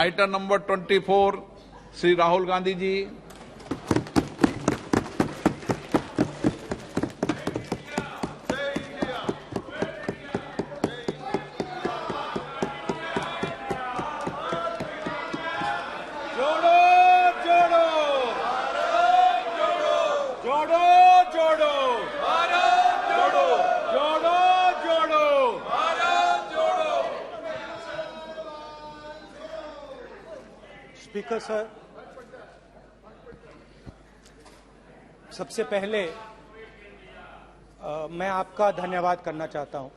Item number 24 Shri Rahul Gandhi ji. जोड़ो जोड़ो जोड़ो जोड़ो जोड़ो जोड़ो जोड़ो स्पीकर सर, सबसे पहले मैं आपका धन्यवाद करना चाहता हूं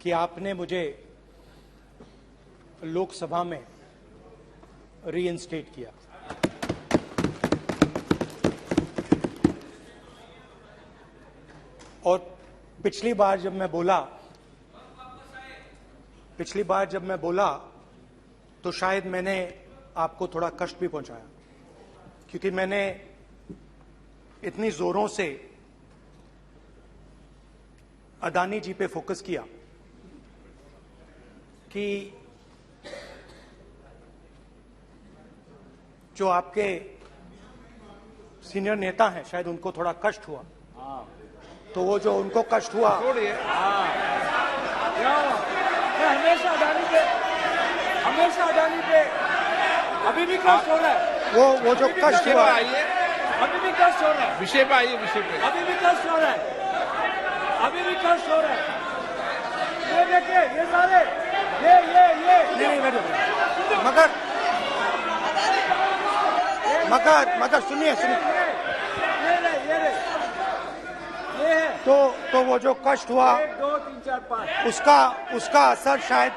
कि आपने मुझे लोकसभा में रीइंस्टेट किया। और पिछली बार जब मैं बोला तो शायद मैंने आपको थोड़ा कष्ट भी पहुंचाया, क्योंकि मैंने इतनी जोरों से अदानी जी पे फोकस किया कि जो आपके सीनियर नेता हैं शायद उनको थोड़ा कष्ट हुआ। तो वो जो उनको कष्ट हुआ, हमेशा अडानी पे अभी भी कष्ट हो रहा है। वो जो कष्ट हुआ, अभी भी कष्ट हो रहा है। विषय पे आइए, विषय पे। अभी भी कष्ट हो रहा है। ये देखिए, ये सारे नहीं मगर सुनिए ये है। तो वो जो कष्ट हुआ 1 2 3 4 5 उसका असर शायद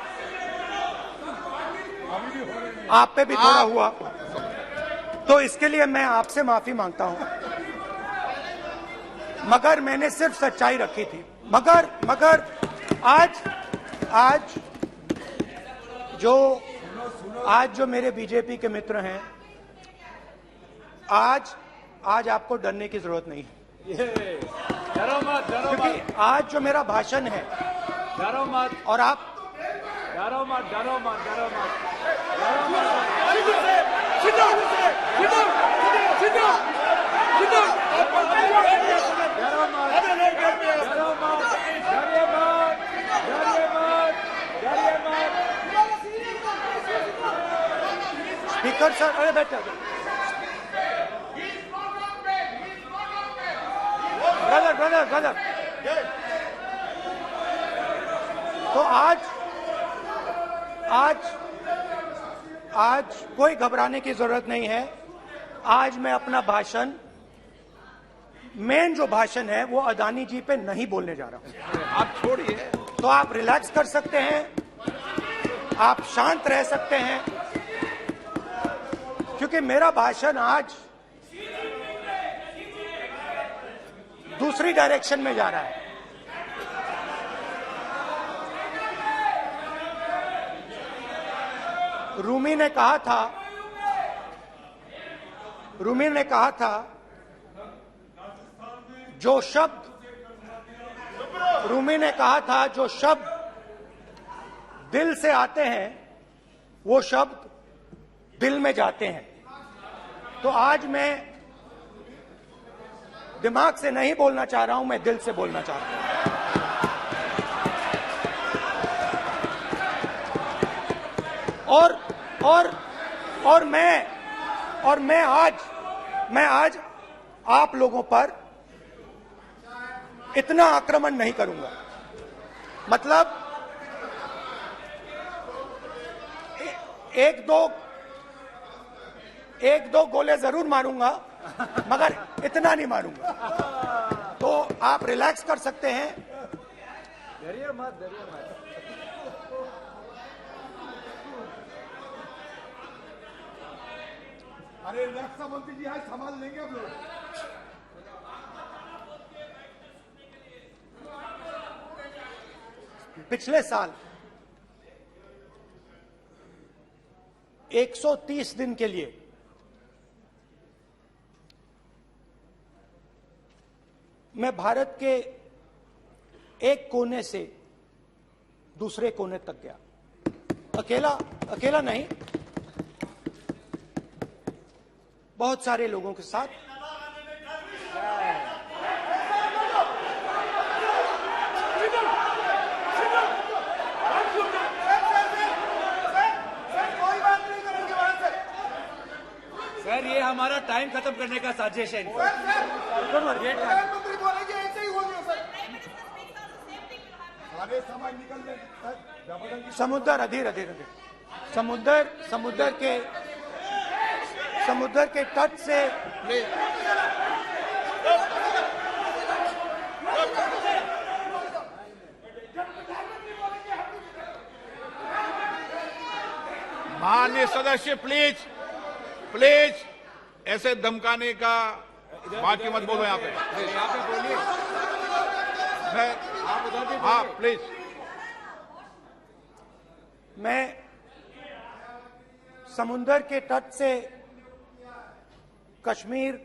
आप पे भी थोड़ा हुआ। तो इसके लिए मैं आपसे माफी मांगता हूं, मगर मैंने सिर्फ सच्चाई रखी थी। मगर आज जो मेरे बीजेपी के मित्र हैं, आज आपको डरने की जरूरत नहीं है, डरो मत क्योंकि आज जो मेरा भाषण है, डरो मत और आप डरो मत स्पीकर सर, अरे बैठे ब्रदर। तो आज कोई घबराने की जरूरत नहीं है। आज मैं अपना भाषण, मेन जो भाषण है वो अदानी जी पे नहीं बोलने जा रहा हूं। आप छोड़िए, तो आप रिलैक्स कर सकते हैं, आप शांत रह सकते हैं, क्योंकि मेरा भाषण आज दूसरी डायरेक्शन में जा रहा है। रूमी ने कहा था जो शब्द दिल से आते हैं वो शब्द दिल में जाते हैं। तो आज मैं दिमाग से नहीं बोलना चाह रहा हूं, मैं दिल से बोलना चाह रहा हूं। और मैं आज आप लोगों पर इतना आक्रमण नहीं करूंगा। मतलब एक दो गोले जरूर मारूंगा, मगर इतना नहीं मारूंगा। तो आप रिलैक्स कर सकते हैं। डरिए मत अरे रक्षा मंत्री जी, आज संभाल लेंगे आप लोग। पिछले साल 130 दिन के लिए मैं भारत के एक कोने से दूसरे कोने तक गया। अकेला नहीं, बहुत सारे लोगों के साथ। सर ये हमारा टाइम खत्म करने का साजिश है। प्रधानमंत्री बोलेंगे ऐसे ही हो गया सर। सारे समाज निकल गए सर, जबरदस्ती। समुद्र अधीर समुद्र के तट से माननीय सदस्य प्लीज प्लीज ऐसे धमकाने का बात की मत बोलो यहाँ पे। यहाँ पे बोलिए, आप उधर भी हाँ प्लीज। मैं समुद्र के तट से कश्मीर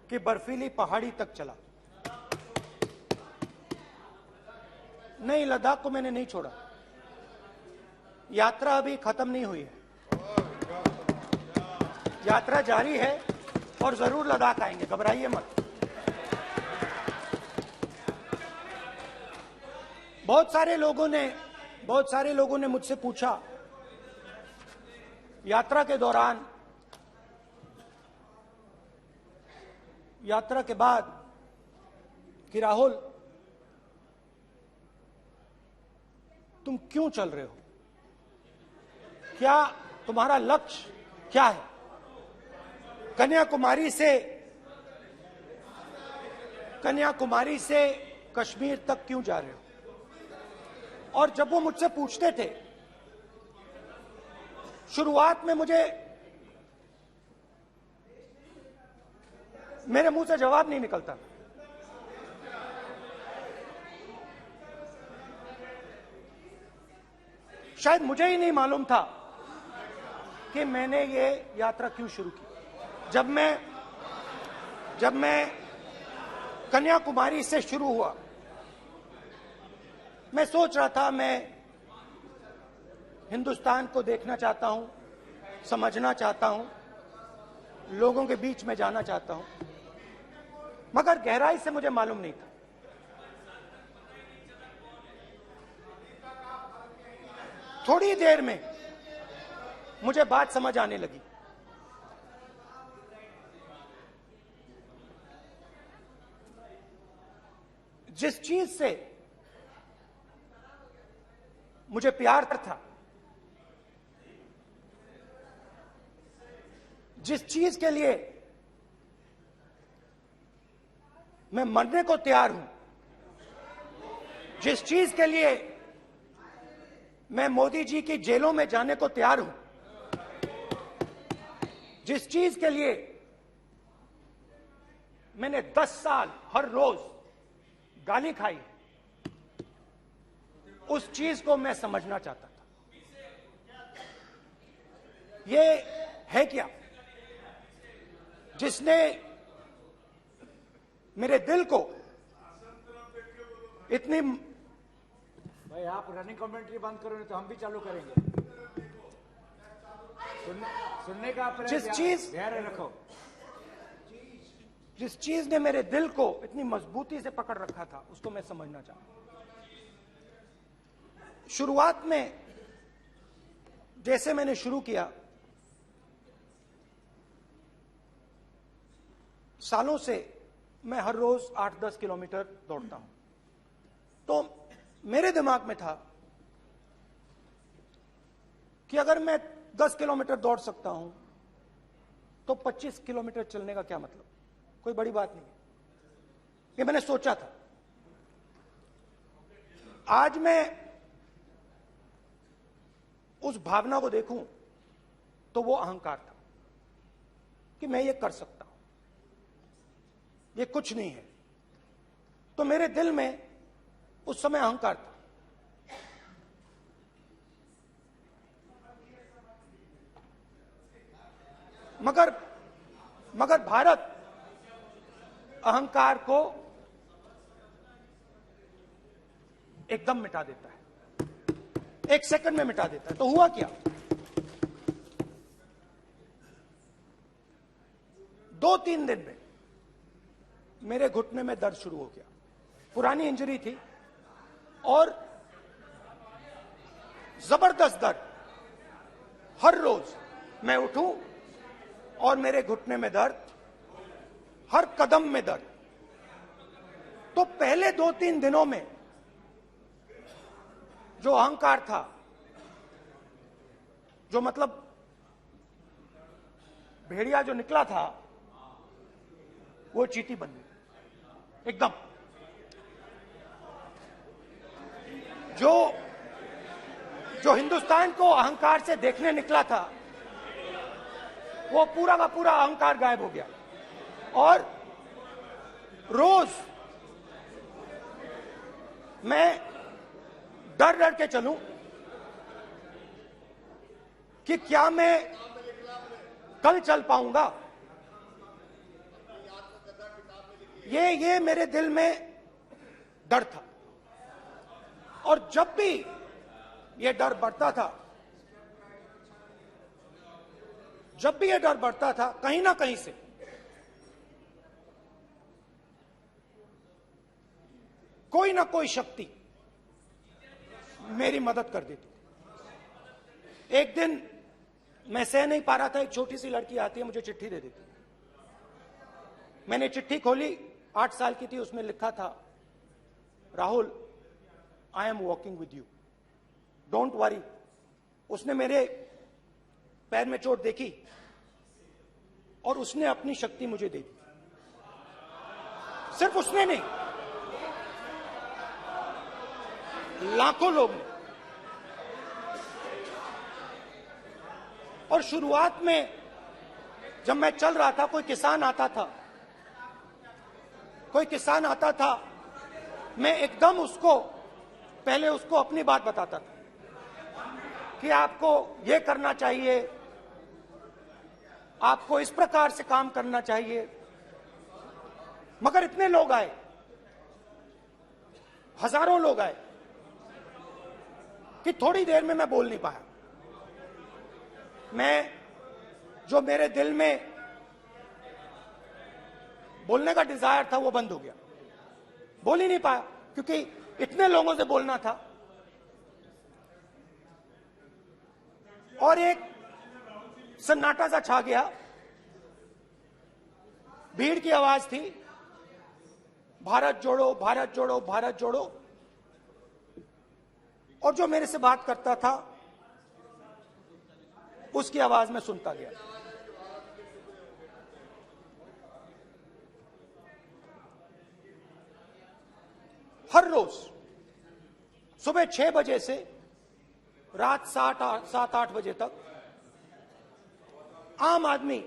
की बर्फीली पहाड़ी तक चला। नहीं, लद्दाख को मैंने नहीं छोड़ा। यात्रा अभी खत्म नहीं हुई है, यात्रा जारी है और जरूर लद्दाख आएंगे, घबराइए मत। बहुत सारे लोगों ने मुझसे पूछा यात्रा के दौरान, यात्रा के बाद कि राहुल तुम क्यों चल रहे हो, क्या तुम्हारा लक्ष्य क्या है, कन्याकुमारी से कश्मीर तक क्यों जा रहे हो। और जब वो मुझसे पूछते थे, शुरुआत में मेरे मुंह से जवाब नहीं निकलता। शायद मुझे ही नहीं मालूम था कि मैंने ये यात्रा क्यों शुरू की। जब मैं कन्याकुमारी से शुरू हुआ, मैं सोच रहा था मैं हिंदुस्तान को देखना चाहता हूं, समझना चाहता हूं, लोगों के बीच में जाना चाहता हूं, मगर गहराई से मुझे मालूम नहीं था। थोड़ी देर में मुझे बात समझ आने लगी। जिस चीज से मुझे प्यार था, जिस चीज के लिए मैं मरने को तैयार हूं, जिस चीज के लिए मैं मोदी जी की जेलों में जाने को तैयार हूं, जिस चीज के लिए मैंने 10 साल हर रोज गाली खाई, उस चीज को मैं समझना चाहता था। ये है क्या जिसने मेरे दिल को इतनी। भाई आप रनिंग कमेंट्री बंद करो, नहीं तो हम भी चालू करेंगे। सुनने का धैर्य रखो। जिस चीज ने मेरे दिल को इतनी मजबूती से पकड़ रखा था, उसको मैं समझना चाहता। शुरुआत में जैसे मैंने शुरू किया, सालों से मैं हर रोज 8-10 किलोमीटर दौड़ता हूं, तो मेरे दिमाग में था कि अगर मैं 10 किलोमीटर दौड़ सकता हूं तो 25 किलोमीटर चलने का क्या मतलब, कोई बड़ी बात नहीं। ये मैंने सोचा था। आज मैं उस भावना को देखूं तो वो अहंकार था कि मैं ये कर सकता हूं, ये कुछ नहीं है। तो मेरे दिल में उस समय अहंकार था। मगर भारत अहंकार को एकदम मिटा देता है, 1 सेकंड में मिटा देता है। तो हुआ क्या, 2-3 दिन में मेरे घुटने में दर्द शुरू हो गया। पुरानी इंजरी थी और जबरदस्त दर्द। हर रोज मैं उठूं और मेरे घुटने में दर्द, हर कदम में दर्द। तो पहले 2-3 दिनों में जो अहंकार था, जो मतलब भेड़िया जो निकला था, वो चींटी बन गई एकदम। जो हिंदुस्तान को अहंकार से देखने निकला था, वो पूरा का पूरा अहंकार गायब हो गया। और रोज मैं डर डर के चलूं कि क्या मैं कल चल पाऊंगा। ये मेरे दिल में डर था। और जब भी ये डर बढ़ता था, कहीं ना कहीं से कोई ना कोई शक्ति मेरी मदद कर देती। एक दिन मैं सह नहीं पा रहा था, एक छोटी सी लड़की आती है, मुझे चिट्ठी दे देती। मैंने चिट्ठी खोली, 8 साल की थी, उसमें लिखा था, Rahul, I am walking with you, don't worry. उसने मेरे पैर में चोट देखी और उसने अपनी शक्ति मुझे दे दी। सिर्फ उसने नहीं, लाखों लोग ने। और शुरुआत में जब मैं चल रहा था, कोई किसान आता था, मैं एकदम पहले उसको अपनी बात बताता था कि आपको ये करना चाहिए, आपको इस प्रकार से काम करना चाहिए। मगर इतने लोग आए, हजारों लोग आए, कि थोड़ी देर में मैं बोल नहीं पाया। जो मेरे दिल में बोलने का डिजायर था, वो बंद हो गया। बोल ही नहीं पाया, क्योंकि इतने लोगों से बोलना था। और एक सन्नाटा सा छा गया, भीड़ की आवाज थी, भारत जोड़ो, भारत जोड़ो, भारत जोड़ो। और जो मेरे से बात करता था, उसकी आवाज में सुनता गया। हर रोज सुबह 6 बजे से रात 7-8 बजे तक आम आदमी,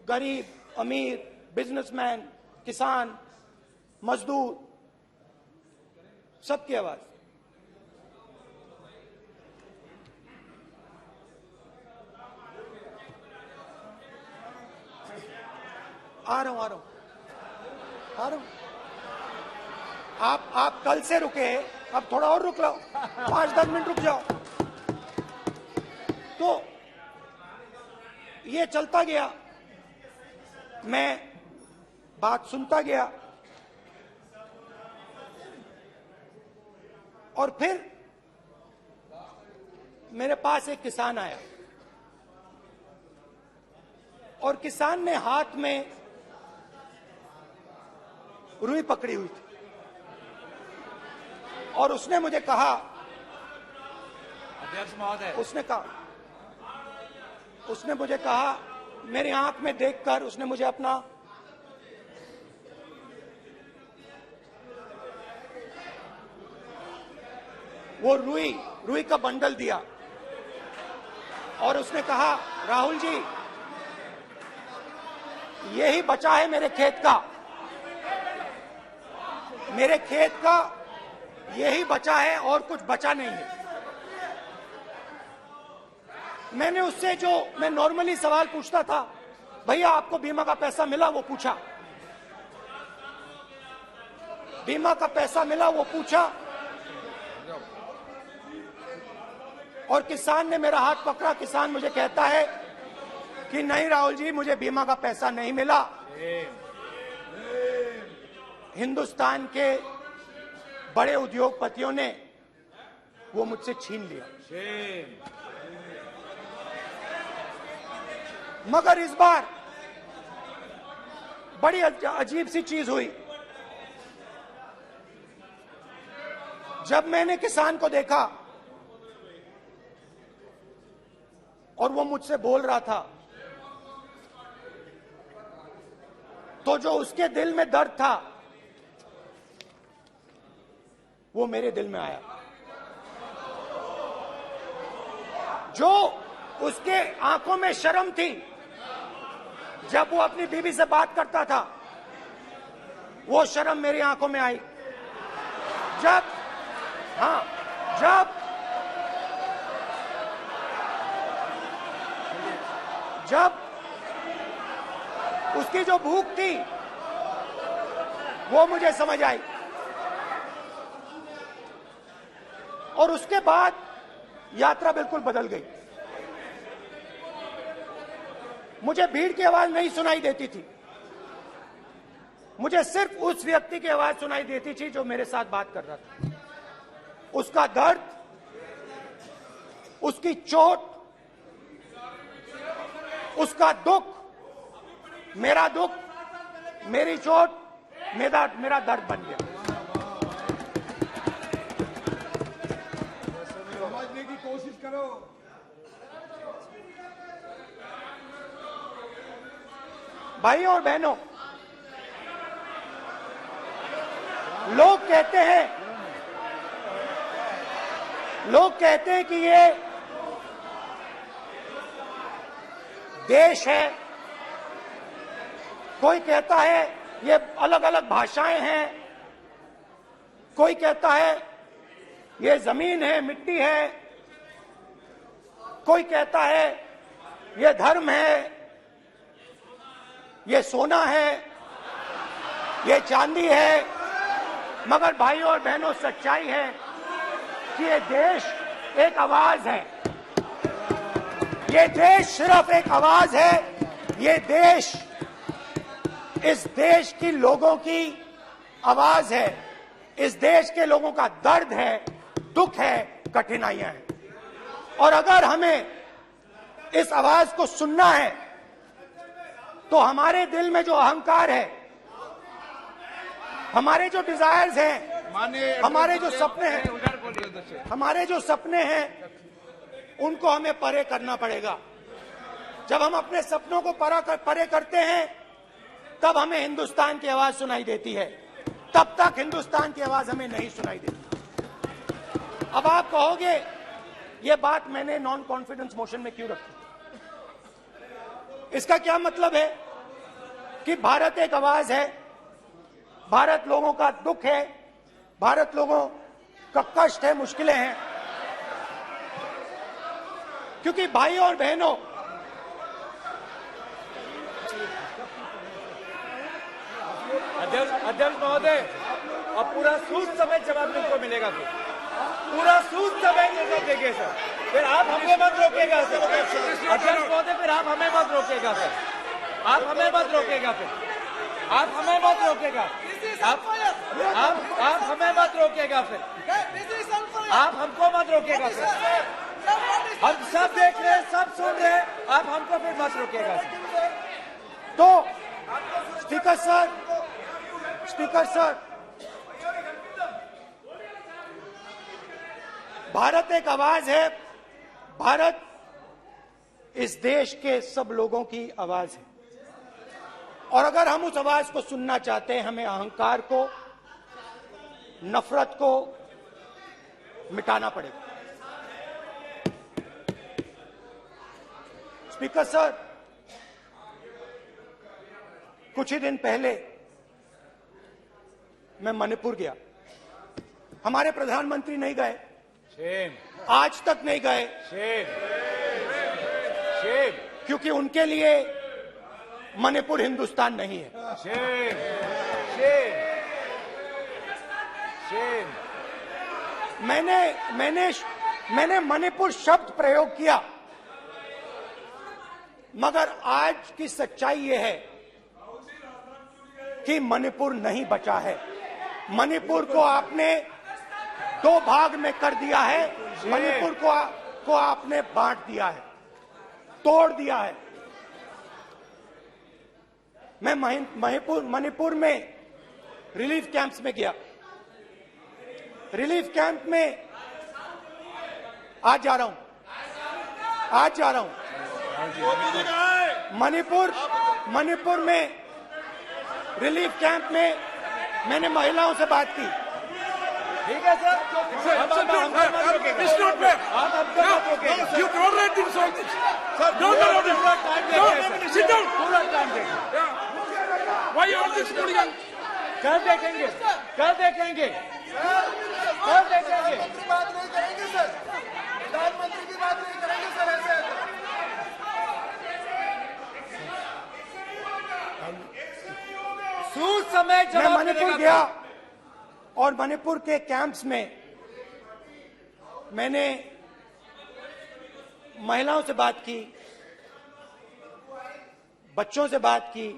गरीब, अमीर, बिजनेसमैन, किसान, मजदूर, सबकी आवाज। आ रहा हूं। आप कल से रुके, अब थोड़ा और रुक लो, 5-10 मिनट रुक जाओ। तो ये चलता गया, मैं बात सुनता गया। और फिर मेरे पास एक किसान आया, और किसान ने हाथ में रुई पकड़ी हुई थी, और उसने मुझे कहा, अध्यक्ष महोदय, उसने मुझे कहा, मेरी आंख में देखकर उसने मुझे अपना वो रुई का बंडल दिया, और उसने कहा, राहुल जी, यही बचा है मेरे खेत का, यही बचा है, और कुछ बचा नहीं है। मैंने उससे, जो मैं नॉर्मली सवाल पूछता था, भैया आपको बीमा का पैसा मिला, वो पूछा। बीमा का पैसा मिला, वो पूछा। और किसान ने मेरा हाथ पकड़ा। किसान मुझे कहता है कि नहीं राहुल जी, मुझे बीमा का पैसा नहीं मिला। हिंदुस्तान के बड़े उद्योगपतियों ने वो मुझसे छीन लिया। मगर इस बार बड़ी अजीब सी चीज हुई। जब मैंने किसान को देखा और वो मुझसे बोल रहा था, तो जो उसके दिल में दर्द था वो मेरे दिल में आया। जो उसके आंखों में शर्म थी जब वो अपनी बीवी से बात करता था, वो शर्म मेरी आंखों में आई। जब उसकी जो भूख थी वो मुझे समझ आई। और उसके बाद यात्रा बिल्कुल बदल गई। मुझे भीड़ की आवाज नहीं सुनाई देती थी, मुझे सिर्फ उस व्यक्ति की आवाज सुनाई देती थी जो मेरे साथ बात कर रहा था। उसका दर्द, उसकी चोट, उसका दुख, मेरा दुख, मेरी चोट, मेरा दर्द बन गया। समझने की कोशिश करो। भाइयों और बहनों, लोग कहते हैं कि ये देश है, कोई कहता है ये अलग अलग भाषाएं हैं, कोई कहता है ये जमीन है, मिट्टी है, कोई कहता है ये धर्म है, ये सोना है, ये चांदी है। मगर भाइयों और बहनों, सच्चाई है कि ये देश एक आवाज है। ये देश सिर्फ एक आवाज है। ये देश, इस देश की लोगों की आवाज है। इस देश के लोगों का दर्द है, दुख है, कठिनाइयां हैं। और अगर हमें इस आवाज को सुनना है तो हमारे दिल में जो अहंकार है, हमारे जो डिजायर्स हैं, हमारे जो सपने हैं, उनको हमें परे करना पड़ेगा। जब हम अपने सपनों को परे करते हैं तब हमें हिंदुस्तान की आवाज सुनाई देती है, तब तक हिंदुस्तान की आवाज हमें नहीं सुनाई देती। अब आप कहोगे ये बात मैंने नॉन कॉन्फिडेंस मोशन में क्यों रखी? इसका क्या मतलब है कि भारत एक आवाज है, भारत लोगों का दुख है, भारत लोगों का कष्ट है, मुश्किलें हैं। क्योंकि भाइयों और बहनों, अध्यक्ष महोदय, अब पूरा सूद समेत जवाब तुमको मिलेगा। पूरा सूद समेत जवाब देंगे सर। फिर आप हमें मत रोकेगा सर। अध्यक्ष महोदय, फिर आप हमें मत रोकेगा सर। आप हमें मत रोकेगा। फिर आप हमें मत रोकेगा। आप हमें मत रोकेगा। फिर आप हमको मत रोकेगा सर। हम सब देख रहे हैं, सब सुन रहे हैं, आप हमको फिर मत रोकेगा सर। तो स्पीकर सर, भारत एक आवाज है। भारत इस देश के सब लोगों की आवाज है। और अगर हम उस आवाज को सुनना चाहते हैं, हमें अहंकार को, नफरत को मिटाना पड़ेगा। स्पीकर सर, कुछ ही दिन पहले मैं मणिपुर गया। हमारे प्रधानमंत्री नहीं गए, आज तक नहीं गए, क्योंकि उनके लिए मणिपुर हिंदुस्तान नहीं है। मैंने मणिपुर शब्द प्रयोग किया, मगर आज की सच्चाई यह है कि मणिपुर नहीं बचा है। मणिपुर को आपने दो भाग में कर दिया है। मणिपुर को आपने बांट दिया है, तोड़ दिया है। मैं मणिपुर में रिलीफ कैंप्स में गया। रिलीफ कैंप में आज जा रहा हूं। मणिपुर में रिलीफ कैंप में मैंने महिलाओं से बात की। ठीक है सर, अब हम मत रोकेंगे। It's not fair. आप हमको मत रोकेंगे sir. You tolerate this all this. Sir, Don't allow this. पूरा टाइम No, देंगे no, सर। sit down. पूरा टाइम देंगे। Yeah. Why all this hooligan? कल देखेंगे। प्रधानमंत्री की बात नहीं करेंगे सर, प्रधानमंत्री की बात नहीं करेंगे सर ऐसे। सूद समय मैं जवाब मणिपुर मिलेगा गया और मणिपुर के कैंप्स में मैंने महिलाओं से बात की, बच्चों से बात की,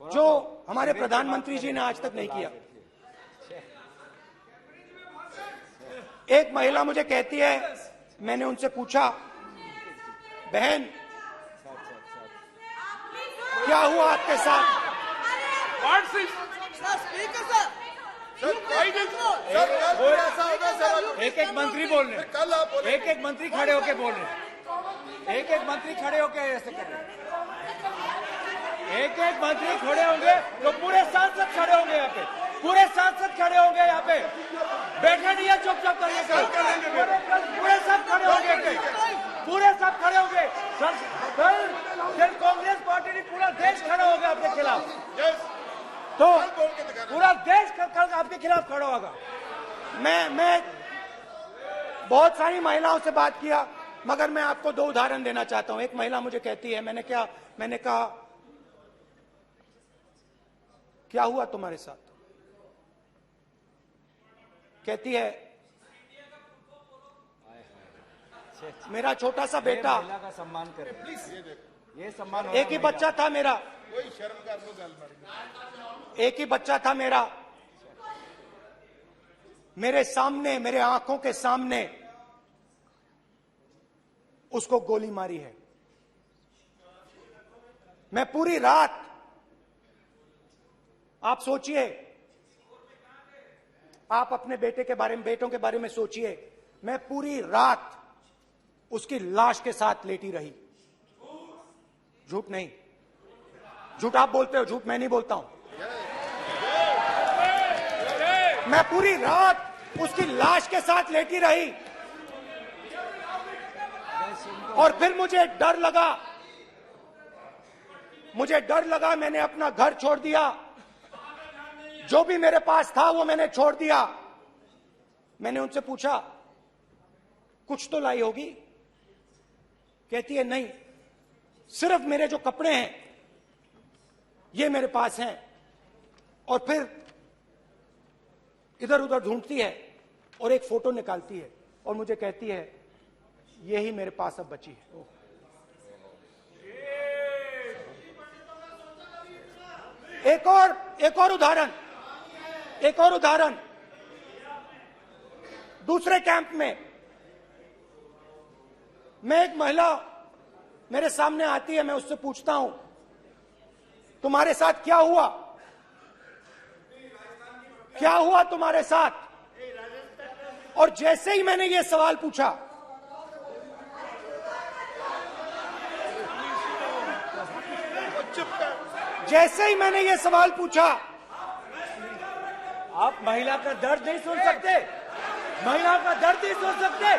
जो हमारे प्रधानमंत्री जी ने आज तक नहीं किया। एक महिला मुझे कहती है, मैंने उनसे पूछा, बहन क्या हुआ आपके साथ? What's this? कल ऐसा होगा सर, एक मंत्री बोल रहे हैं। कल आप बोले एक मंत्री खड़े होके बोल रहे हैं। एक मंत्री खड़े होके ऐसे कर रहे हैं। एक मंत्री खड़े होंगे तो पूरे सांसद खड़े होंगे यहाँ पे, पूरे सांसद खड़े होंगे यहाँ पे। बैठे नहीं है, चुपचाप करिए। पूरे सब खड़े होंगे, पूरे सब खड़े होंगे। कल कांग्रेस पार्टी ने पूरा देश खड़ा होगा आपके खिलाफ। तो पूरा देश कल आपके खिलाफ खड़ा होगा। मैं बहुत सारी महिलाओं से बात किया, मगर मैं आपको दो उदाहरण देना चाहता हूं। एक महिला मुझे कहती है, मैंने कहा क्या हुआ तुम्हारे साथ? कहती है, मेरा छोटा सा बेटा, महिला का सम्मान करें प्लीज। ये सम्मान एक ही बच्चा था मेरा, कोई शर्म कर लो गल एक ही बच्चा था मेरा, मेरे सामने, मेरे आंखों के सामने उसको गोली मारी है। मैं पूरी रात, आप सोचिए, आप अपने बेटों के बारे में सोचिए, मैं पूरी रात उसकी लाश के साथ लेटी रही। झूठ नहीं, झूठ आप बोलते हो, झूठ मैं नहीं बोलता हूं। मैं पूरी रात उसकी लाश के साथ लेटी रही और फिर मुझे डर लगा, मैंने अपना घर छोड़ दिया, जो भी मेरे पास था वो मैंने छोड़ दिया। मैंने उनसे पूछा, कुछ तो लाई होगी? कहती है, नहीं, सिर्फ मेरे जो कपड़े हैं ये मेरे पास हैं। और फिर इधर उधर ढूंढती है और एक फोटो निकालती है और मुझे कहती है, यही मेरे पास अब बची है। एक और उदाहरण, दूसरे कैंप में मैं, एक महिला मेरे सामने आती है, मैं उससे पूछता हूं, तुम्हारे साथ क्या हुआ? क्या हुआ तुम्हारे साथ? और जैसे ही मैंने ये सवाल पूछा, जैसे ही मैंने ये सवाल पूछा, आप महिला का दर्द नहीं सुन सकते? महिला का दर्द नहीं सुन सकते?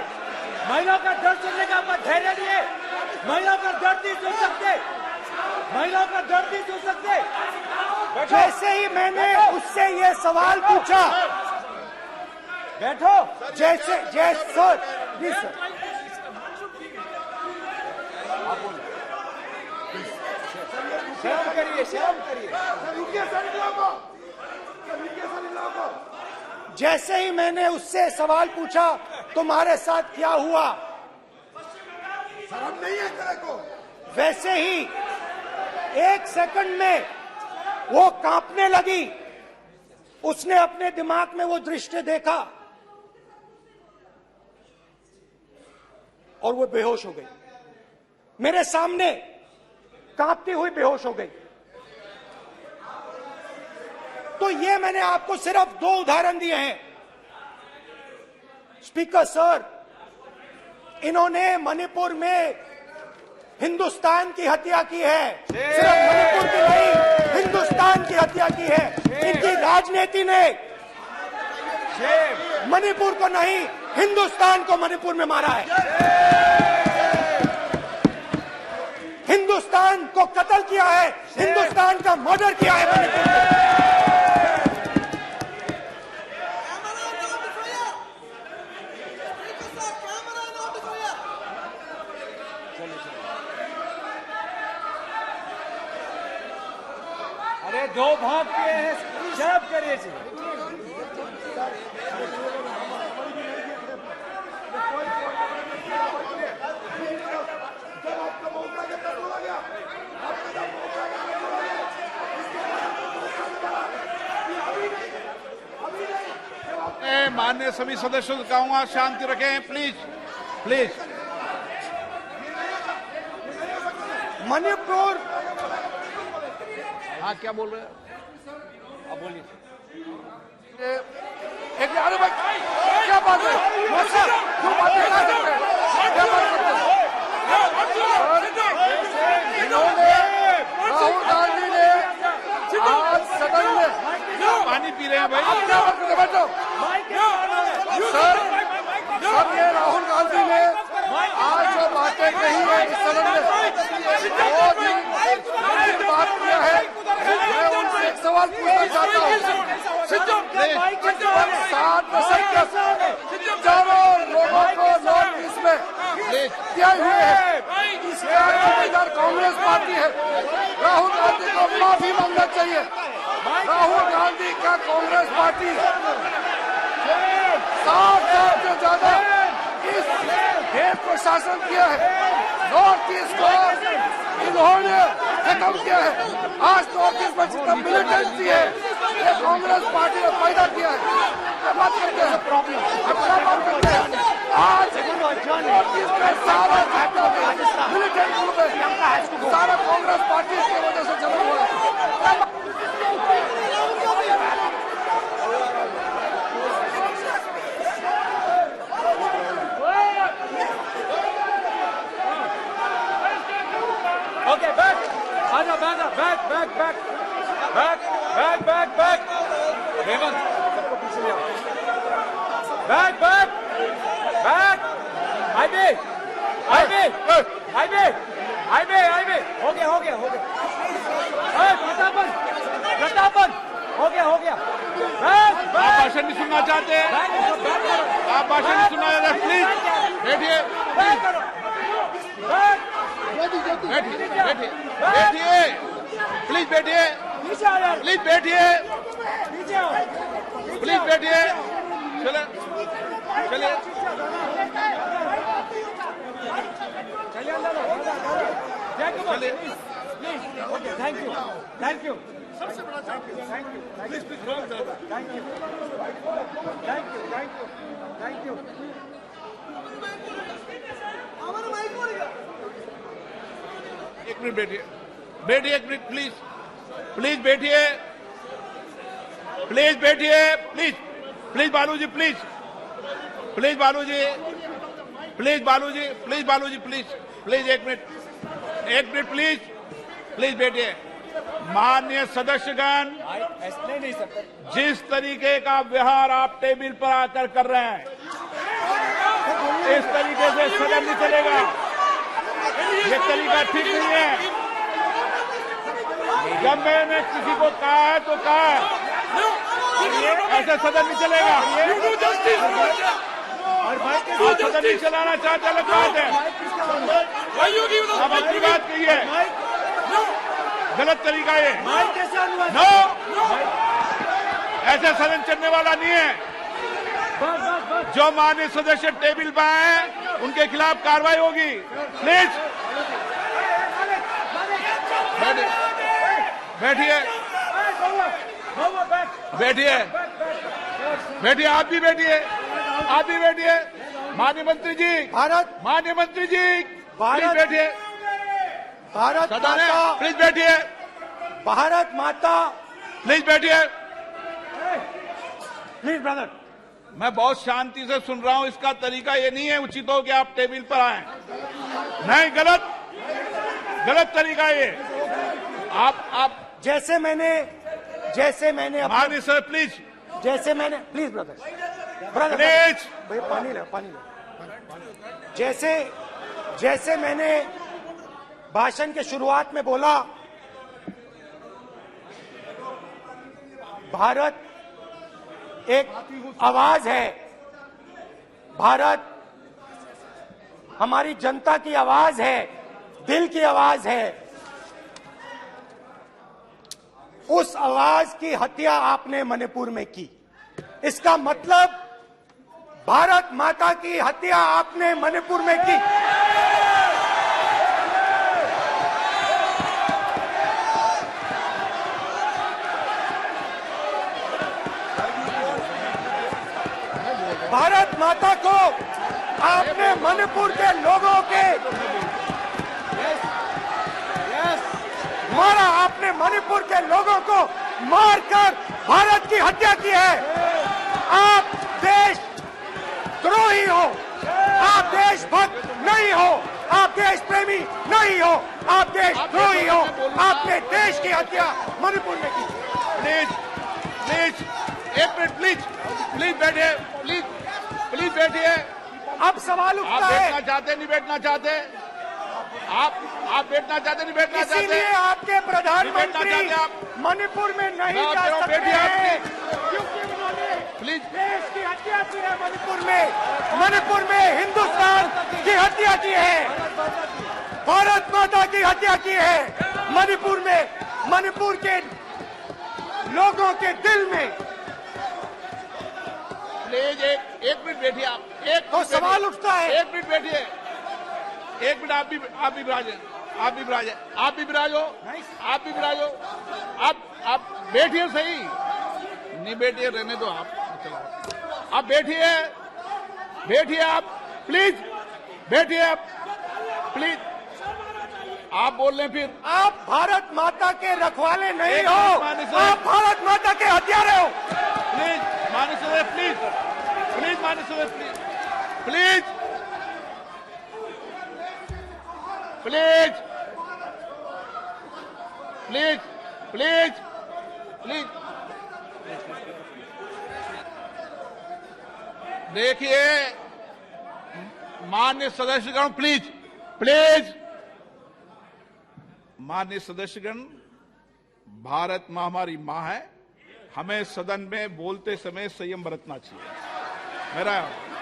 महिला का दर्द सुनने का आपका धैर्य नहीं है? महिला का दर्द नहीं सुन सकते? महिला का दर्द नहीं सुन सकते? जैसे ही मैंने उससे ये सवाल पूछा, बैठो। जैसे सर, प्लीज सर, शर्म करिए। जैसे ही मैंने उससे सवाल पूछा तुम्हारे साथ क्या हुआ, शर्म नहीं है तेरे को? वैसे ही 1 सेकंड में वो कांपने लगी। उसने अपने दिमाग में वो दृश्य देखा और वो बेहोश हो गई। मेरे सामने कांपती हुई बेहोश हो गई। तो ये मैंने आपको सिर्फ 2 उदाहरण दिए हैं। स्पीकर सर, इन्होंने मणिपुर में हिंदुस्तान की हत्या की है। सिर्फ मणिपुर की नहीं, हिंदुस्तान की हत्या की है। इनकी राजनीति ने मणिपुर को नहीं, हिंदुस्तान को मणिपुर में मारा है। हिंदुस्तान को कत्ल किया है, हिंदुस्तान का मर्डर किया है मणिपुर में। अरे 2 भाग के हैं, शर्म करिए जी। माननीय सभी सदस्यों से कहूंगा शांति रखें, प्लीज प्लीज। मणिपुर, हाँ क्या बोल रहे हैं? अब बोलिए। एक अरे भाई क्या बात है? जो बात है क्या बात करते हैं? इन्होंने राहुल गांधी ने आज सदन में पानी पी रहे हैं भाई। आप क्या बात करते? बैठो सर। सर ये राहुल गांधी ने आज जो बातें कही है इस सदन में बहुत ही बात किया है। मैं उनसे एक सवाल पूछना चाहता हूँ। 7 दशक तक चारों लोगों को नॉर्थ ईस्ट में किए हुए हैं, इसका जिम्मेदार कांग्रेस पार्टी है। राहुल गांधी को माफी मांगना चाहिए। राहुल गांधी का कांग्रेस पार्टी 7 साल से ज्यादा इस देश को शासन किया है। नॉर्थ ईस्ट को इन्होंने खत्म किया है। आज नॉर्थ ईस्ट में जितना मिलिटेंसी है ये कांग्रेस पार्टी ने पैदा किया है। क्या बात करते हैं? क्या बात करते हैं? आज नॉर्थ ईस्ट में सारा मिलिटेंट ग्रुप है, सारा कांग्रेस पार्टी की वजह से जमा हुआ है। ओके बैक, आजा back back back back back back back Hemant सबको पीछे ले आओ। Back back back highway highway highway highway highway हो गया प्रतापन प्रतापन हो गया बैक आप बैक भाषण नहीं सुनना चाहते हैं? आप भाषण नहीं सुनना चाहते? प्लीज बैठिए, बैक करो बैक बैठिए बैठिए बैठिए, प्लीज बैठिए, नीचे आओ यार, प्लीज बैठिए, नीचे आओ प्लीज बैठिए। चले चलिए चलिए अंदर जय कुमार चलिए। प्लीज ओके थैंक यू सबसे बड़ा thank you please thank you हमारा माइक बोल गया। एक मिनट बैठिए, बैठिए एक मिनट प्लीज, प्लीज बैठिए, प्लीज बैठिए, please please Baluji, please please Baluji, please Baluji, please Baluji, please please एक मिनट प्लीज प्लीज बैठिए। माननीय सदस्यगण, ऐसे नहीं सकते जिस तरीके का व्यवहार आप टेबल पर आकर कर रहे हैं इस तरीके से सदन नहीं चलेगा। ये तरीका ठीक नहीं है। जब मैंने किसी को कहा है तो कहा है, ऐसे सदन नहीं चलेगा। आप सदन नहीं चलाना चाहते, अलग बात है। अब अपनी बात कहिए, गलत तरीका है। नो, ऐसे सदन चलने वाला नहीं है। जो माननीय सदस्य टेबल पर आए उनके खिलाफ कार्रवाई होगी। प्लीज बैठिए, बैठिए, बैठिए, आप भी बैठिए, आप भी बैठिए। माननीय मंत्री जी, माननीय मंत्री जी, प्लीज बैठिए। भारत सदन है, माता, प्लीज बैठिए, भारत माता, प्लीज बैठिए। Please brother. मैं बहुत शांति से सुन रहा हूं, इसका तरीका ये नहीं है उचित हो कि आप टेबल पर आए। नहीं, गलत, गलत तरीका ये। आप जैसे मैंने माननीय सर प्लीज, जैसे मैंने, प्लीज ब्रदर, प्लीज, भाई पानी लो, पानी लो। जैसे मैंने भाषण के शुरुआत में बोला, भारत एक आवाज है, भारत हमारी जनता की आवाज है, दिल की आवाज है। उस आवाज की हत्या आपने मणिपुर में की। इसका मतलब भारत माता की हत्या आपने मणिपुर में की। भारत माता को आपने मणिपुर के लोगों के मारा, आपने मणिपुर के लोगों को मारकर भारत की हत्या की है। आप देशद्रोही हो, आप देशभक्त नहीं हो, आप देश प्रेमी नहीं हो, आप देशद्रोही हो। आपने देश की हत्या मणिपुर में की। प्लीज, प्लीज, एक मिनट, प्लीज, प्लीज बैठिए, प्लीज, प्लीज बैठिए। अब सवाल आप उठता है, बैठना चाहते नहीं बैठना चाहते, आप बैठना चाहते नहीं बैठना चाहते, इसीलिए आपके प्रधानमंत्री चाहते आप। मणिपुर में नहीं मैं जा कह रहा हूं, सकते बैठिए आप, हैं, क्योंकि उन्होंने प्लीज। देश की हत्या की है। मणिपुर में हिंदुस्तान की हत्या की है, भारत माता की हत्या की है। मणिपुर में, मणिपुर के लोगों के दिल में। प्लीज एक मिनट बैठिए आप, एक तो मिनट सवाल बैठिए, उठता है, एक मिनट बैठिए, एक मिनट। आप भी विराजे, आप भी विराजे, आप भी विराजो, आप भी विराजो। आप बैठिए सही, नहीं बैठिए रहने दो आप, आप बैठिए, बैठिए आप, प्लीज बैठिए आप, प्लीज। आप बोल रहे फिर, आप भारत माता के रखवाले नहीं एक हो, मिनट माननीय सर। आप भारत माता के हत्यारे हो। प्लीज माननीय सदस्य, प्लीज, प्लीज माननीय सदस्य, please, please, please, please, please, please. देखिए माननीय सदस्यगण, प्लीज, प्लीज, माननीय सदस्यगण, भारत मां हमारी मां है, हमें सदन में बोलते समय संयम बरतना चाहिए। मेरा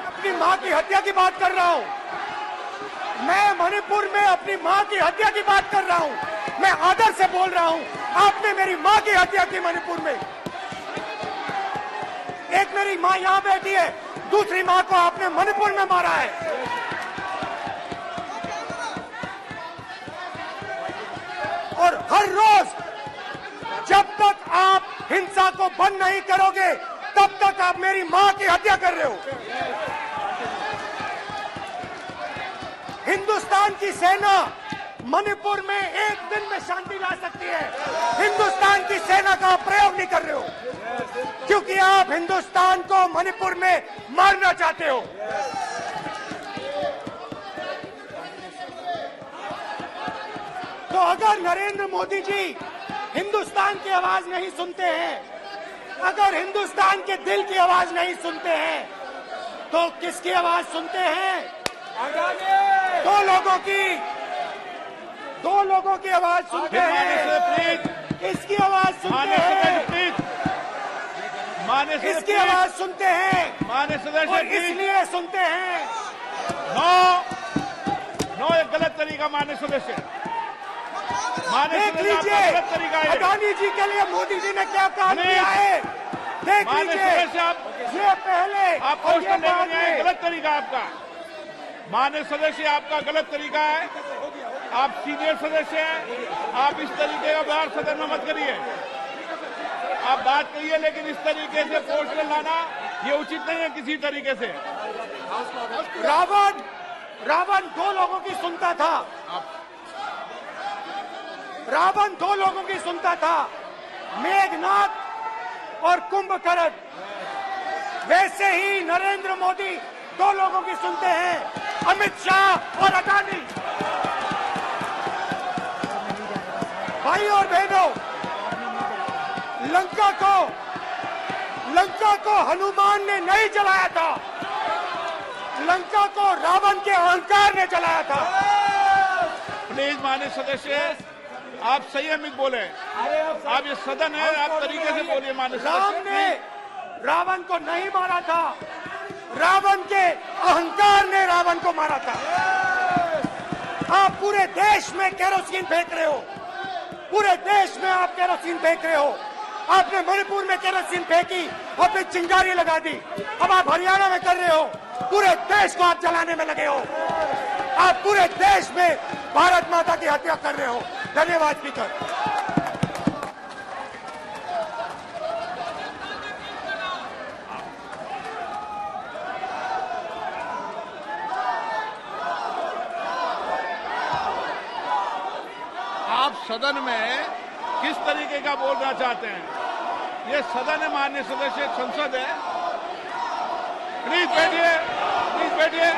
अपनी मां की हत्या की बात कर रहा हूं, मैं मणिपुर में अपनी मां की हत्या की बात कर रहा हूं, मैं आदर से बोल रहा हूं। आपने मेरी मां की हत्या की मणिपुर में। एक मेरी मां यहां बैठी है, दूसरी मां को आपने मणिपुर में मारा है। और हर रोज जब तक आप हिंसा को बंद नहीं करोगे, तब तक आप मेरी मां की हत्या कर रहे हो। हिंदुस्तान की सेना मणिपुर में एक दिन में शांति ला सकती है। हिंदुस्तान की सेना का प्रयोग नहीं कर रहे हो, क्योंकि आप हिंदुस्तान को मणिपुर में मारना चाहते हो। तो अगर नरेंद्र मोदी जी हिंदुस्तान की आवाज नहीं सुनते हैं, अगर हिंदुस्तान के दिल की आवाज नहीं सुनते हैं, तो किसकी आवाज सुनते हैं? दो लोगों की आवाज सुनते हैं। प्लीज, इसकी आवाज सुनते माननीय हैं, सदस्य, प्लीज, माननीय सदस्य, इसकी आवाज सुनते हैं, माननीय सदस्य, और प्लीज। इसलिए सुनते हैं। नो, ये गलत तरीका माननीय सदस्य, माननीय देख सदस्य, आपका लीजिए गलत तरीका है। अडानी जी के लिए मोदी जी ने क्या काम प्लीज। किया है, देख माननीय लीजिए। सदस्य, आप ये पहले आपको और उसको ये लेकर बाद नहीं आए, में। गलत तरीका आपका। माननीय सदस्य, आपका गलत तरीका है। आप सीनियर सदस्य हैं, आप इस तरीके का बाहर सदन में मत करिए। आप बात करिए, लेकिन इस तरीके से पोस्टर लाना ये उचित नहीं है किसी तरीके से। रावण दो लोगों की सुनता था। रावण दो लोगों की सुनता था, मेघनाथ और कुंभकर्ण। वैसे ही नरेंद्र मोदी दो लोगों की सुनते हैं, अमित शाह और अडानी। भाई और बहनों, लंका को हनुमान ने नहीं जलाया था, लंका को रावण के अहंकार ने जलाया था। प्लीज माननीय सदस्य, आप संयमित बोले। आप ये सदन है, आप तरीके से बोलिए। माननीय राम सदस्य, ने रावण को नहीं मारा था, रावण के अहंकार ने रावण को मारा था। आप पूरे देश में केरोसिन फेंक रहे हो, पूरे देश में आप केरोसिन फेंक रहे हो। आपने मणिपुर में केरोसिन फेंकी और फिर चिंगारी लगा दी। अब आप हरियाणा में कर रहे हो, पूरे देश को आप जलाने में लगे हो। आप पूरे देश में भारत माता की हत्या कर रहे हो। धन्यवाद स्पीकर। आप सदन में किस तरीके का बोलना चाहते हैं? ये सदन है माननीय सदस्य, संसद है। प्लीज बैठिए, प्लीज बैठिए।